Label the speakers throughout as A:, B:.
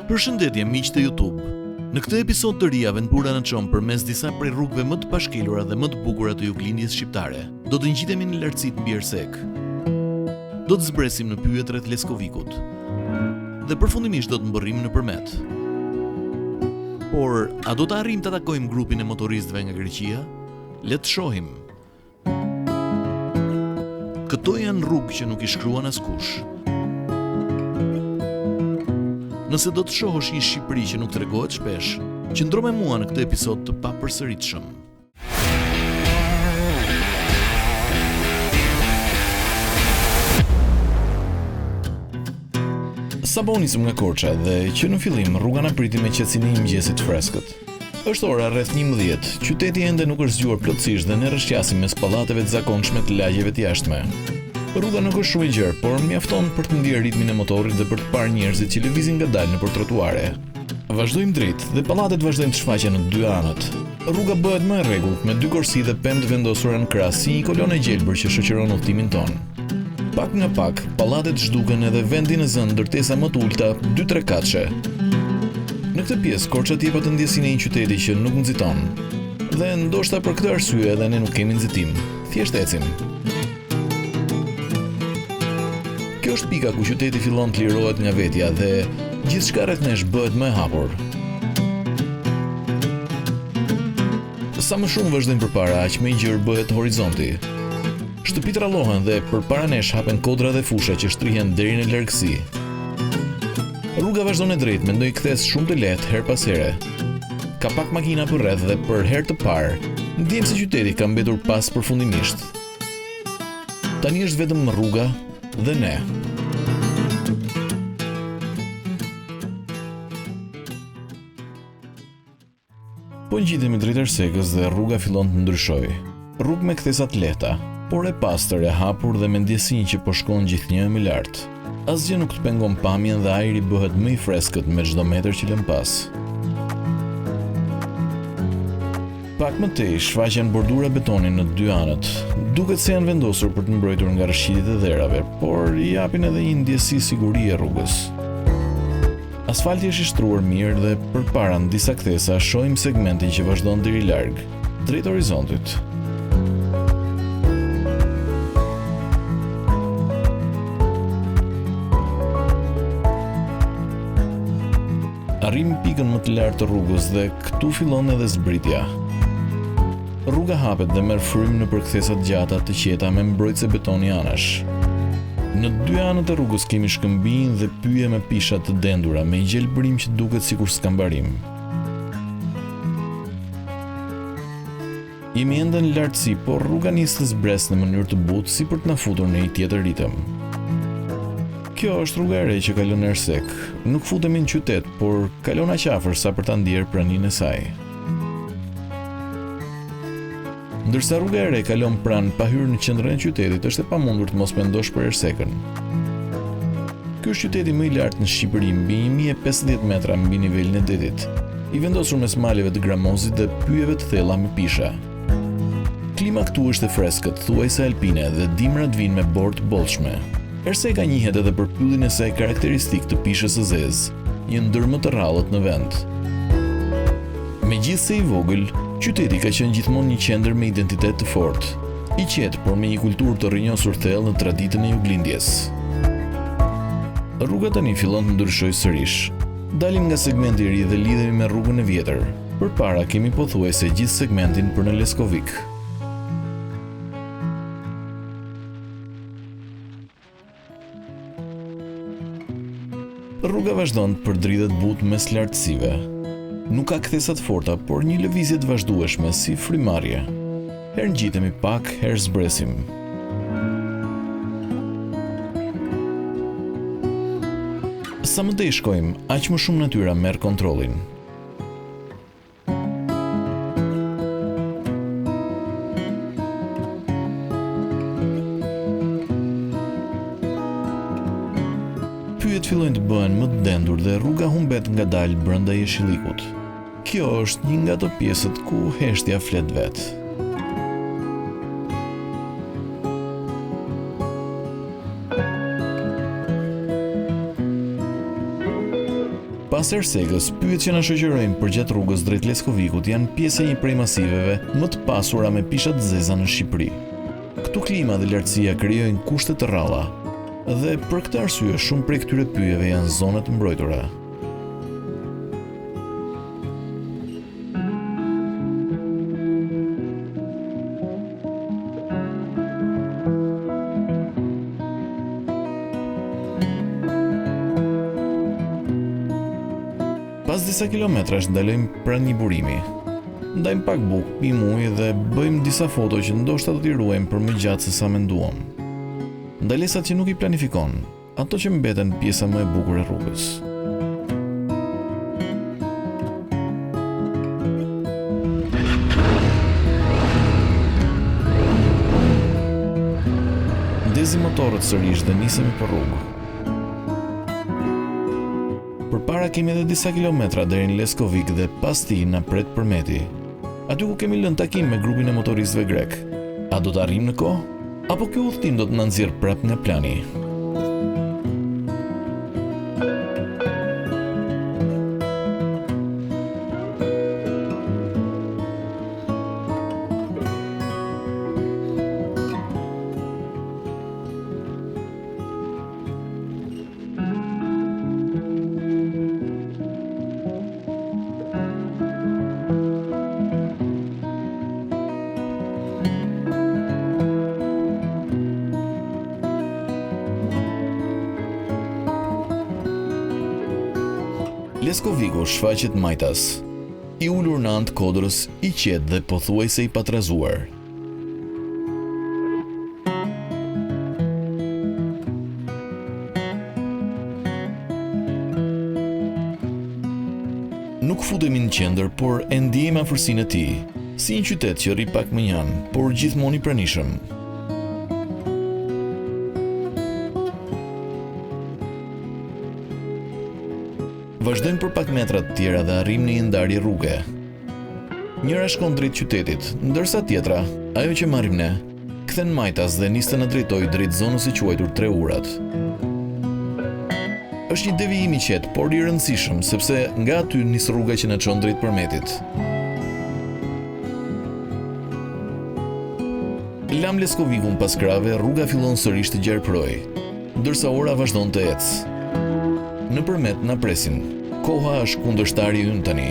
A: Përshëndetje miq të YouTube. Në këtë episod të ri aventura në çon përmes disa prej rrugëve më të pashkelura dhe më të bukura të juglindjes shqiptare. Do të ngjitemi në lartësitë mbi Ersek. Do të zbresim në pyjet rreth Leskovikut. Dhe përfundimisht do të mbërrim në Përmet. Por, a do të arrijmë të takojmë grupin e motoristëve nga Greqia? Le të shohim. Këto janë rrugë që nuk i shkruan askush. Nëse do të shohësh një Shqipëri që nuk tregohet shpesh, qëndro me mua në këtë episod të papërsëritshëm. Sapo nisëm nga Korça dhe që në fillim rruga na priti me qetësinë e mëngjesit freskët. Është ora rreth 11, qyteti ende nuk është zgjuar plotësisht dhe ne rrëshqasim mes pallateve të zakonshme të lagjeve të jashtme. Rruga nuk është shumë e gjerë, por mjafton për të ndier ritmin e motorit dhe për të parë njerëzit që lëvizin ngadalë nëpër trotuare. Vazhdojmë drejt dhe pallatet vazhdojnë të shfaqen në dy anët. Rruga bëhet më e rregullt me dy korsi dhe pemë vendosura në krah si një kolonë e gjelbër që shoqëron udhtimin ton. Pak nga pak, pallatet zhduken edhe vendi në zënë ndërtesa më të ulta, 2-3 katëshe. Në këtë pjesë Korça jepet ndjesinë e një qyteti që nuk nxiton. Dhe ndoshta për këtë arsye edhe ne nuk kemi nxitim. Thjesht ecim. Kjo është pika ku qyteti fillon të lirohet nga vetja dhe gjithçka rreth nesh bëhet më e hapur. Sa më shumë vazhdojmë përpara, aq më i gjerë bëhet horizonti. Shtëpitë rallohen dhe përpara nesh hapen kodra dhe fusha që shtrihen deri në largësi. Rruga vazhdon e drejtë me ndonjë kthes shumë të lehtë her pas here. Ka pak makina përreth dhe për herë të parë, ndjem se qyteti ka mbetur pas përfundimisht. Tani është vetëm rruga dhe ne. Po ngjitemi drejt Ersekës dhe rruga fillon të ndryshojë. Rrugë me kthesa të lehta, por e pastër, e hapur dhe me ndjesinë që po shkon gjithnjë më lart. Asgjë nuk të pengon pamjen dhe ajri bëhet më i freskët me çdo metër që lëm pas. Pak më tej shfaqen bordura betoni në dy anët. Duket se janë vendosur për të mbrojtur nga rrëshqitjet e dherave, por i japin edhe një ndjesi sigurie rrugës. Asfalti është i shtruar mirë dhe përpara në disa kthesa shohim segmentin që vazhdon deri larg, drejt horizontit. Arrim pikën më të lartë të rrugës dhe këtu fillon edhe zbritja. Rruga hapet dhe merr frym në përkthesa të gjata të qeta me mbrojtëse betoni anash. Në dy anët e rrugës kemi shkëmbinj dhe pyje me pisha të dendura me një gjelbërim që duket sikur s'ka mbarim. Jemi ende në lartësi, por rruga nis të zbres në mënyrë të butë si për të na futur në një tjetër ritëm. Kjo është rruga e re që kalon në Ersek. Nuk futemi në qytet, por kalon aq afër sa për ta ndier praninë e saj. Ndërsa rruga e re kalon pranë pa hyrë në qendrën e qytetit, është e pamundur të mos mendosh për Ersekën. Ky është qyteti më i lartë në Shqipëri, mbi 1050 metra mbi nivelin e detit, i vendosur mes maleve të Gramozit dhe pyjeve të thella me pisha. Klima këtu është e freskët, thuajse alpine, dhe dimrat vijnë me borë të bollshme. Erseka njihet edhe për pyllin e saj karakteristik të pishës së zezë, një ndër më të rrallët në vend. Megjithse i vogël, qyteti ka qenë gjithmonë një qendër me identitet të fortë, i qetë por me një kulturë të rrënjosur thellë në traditën e juglindjes. Rruga tani fillon të ndryshojë sërish. Dalim nga segmenti i ri dhe lidhemi me rrugën e vjetër. Përpara kemi pothuajse gjithë segmentin për në Leskovik. Rruga vazhdon të përdridhet butë mes lartësive. Nuk ka kthesa të forta, por një lëvizje të vazhdueshme si frymarrje. Herë ngjitemi pak, herë zbresim. Sa më tej shkojmë, aq më shumë natyra merr kontrollin. Pyjet fillojnë të bëhen më të dendur dhe rruga humbet ngadalë brenda jeshillikut. Kjo është një nga ato pjesët ku heshtja flet vetë. Pas Ersekës, pyet që na shoqërojnë përgjatë rrugës drejt Leskovikut janë pjesë e një prej masiveve më të pasura me pisha të zeza në Shqipëri. Këtu klima dhe lartësia krijojnë kushte të rralla, dhe për këtë arsye shumë prej këtyre pyjeve janë zona të mbrojtura. Pas disa kilometrash ndalojmë pranë një burimi. Ndajmë pak bukë, pim ujë dhe bëjmë disa foto që ndoshta do t'i ruajmë për më gjatë se sa menduam. Ndalesat që nuk i planifikon, ato që mbeten pjesa më e bukur e rrugës. Ndezi motorët sërish dhe nisemi për rrugë. Përpara kemi edhe disa kilometra deri në Leskovik dhe pas tij na pret Përmeti. Aty ku kemi lënë takim me grupin e motoristëve grek. A do të arrijmë në kohë? Apo ky udhëtim do të na nxjerrë prapë nga plani? Leskoviku shfaqet majtas, i ulur në anë të kodrës, i qetë dhe pothuajse i patrazuar. Nuk futemi në qendër, por e ndjejmë afërsinë e tij, si një qytet që rri pak më njan, por gjithmonë i pranishëm. Vazhdojmë për pak metra të tjera dhe arrim në një ndarje rruge. Njëra shkon drejt qytetit, ndërsa tjetra, ajo që marrim ne, kthen majtas dhe nis të na drejtojë drejt zonës së quajtur Tre Urat. Është një devijim i qetë, por i rëndësishëm, sepse nga aty nis rruga që na çon drejt Përmetit. Lam Leskovikun pas krave, rruga fillon sërish të gjarpëroj, ndërsa ora vazhdon të ecë. Në Përmet na presin. Koha është kundërshtari ynë tani.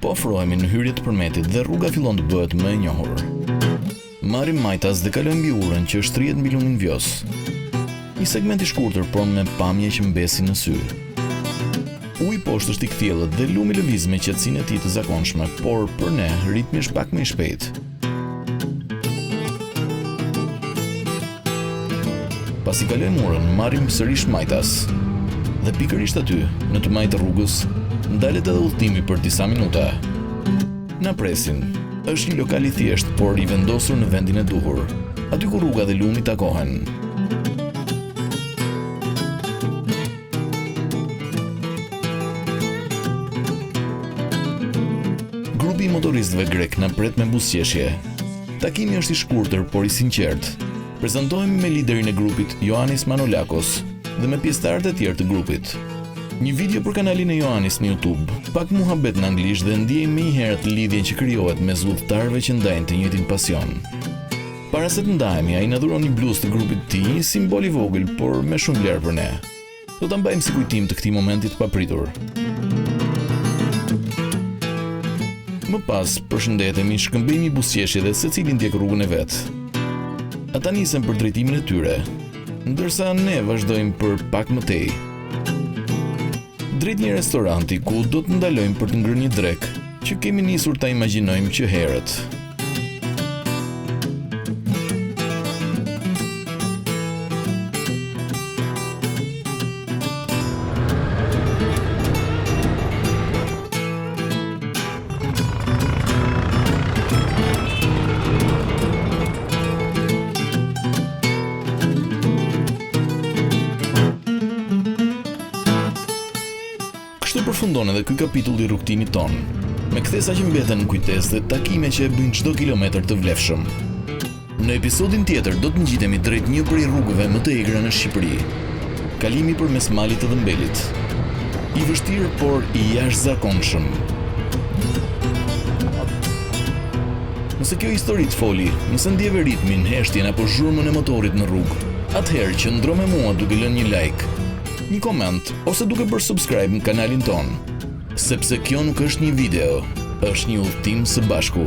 A: Po ofrohemi në hyrje të Përmetit dhe rruga fillon të bëhet më e njohur. Marrim majtas dhe kalojmë mbi urën që shtrihet mbi lumin Vjos. Një segment i shkurtër, por me pamje që mbesin në sy. Uji poshtë është i kthjellët dhe lumi lëviz me qetësinë e tij të zakonshme, por për ne ritmi është pak më i shpejt. Pasi kalojmë urën, marrim sërish majtas. Dhe pikërisht aty, në të majtë rrugës, ndalet edhe udhëtimi për disa minuta. Na presin. Është një lokal i thjeshtë, por i vendosur në vendin e duhur, aty ku rruga dhe lumi takohen. Grupi i motoristëve grek na pret me buzëqeshje. Takimi është i shkurtër, por i sinqert. Prezantohemi me liderin e grupit, Ioannis Manolakos, dhe me pjesëtarët e tjerë të grupit. Një video për kanalin e Ioannis në YouTube, pak muhabet në anglisht dhe ndjej me njëherët lidhjen që krijohet mes udhëtarëve që ndajnë të njëjtin pasion. Para se të ndahemi, ai na dhuron një bluzë të grupit të tij, një simbol i vogël, por me shumë vlerë për ne. Do ta mbajmë si kujtim të këtij momenti të papritur. Më pas, përshëndetemi, shkëmbejmë buzëqeshje dhe secili ndjek rrugën e vet. Ata nisen për drejtimin e tyre, ndërsa ne vazhdojmë për pak më tej. Drejt një restoranti ku do të ndalojmë për të ngrënë një drek që kemi nisur ta imagjinojmë që herët. përfundon edhe ky kapitull i rrugtimit ton, me kthesa që mbeten në kujtesë dhe takime që e bëjnë çdo kilometër të vlefshëm. Në episodin tjetër do të ngjitemi drejt një prej rrugëve më të egra në Shqipëri. Kalimi përmes malit të Dhëmbelit. I vështirë por i jashtëzakonshëm. Nëse kjo histori të foli, nëse ndjeve ritmin, heshtjen apo zhurmën e motorit në rrugë, atëherë qëndro me mua duke lënë një like, një koment ose duke bërë subscribe në kanalin ton, sepse kjo nuk është një video, është një udhëtim së bashku.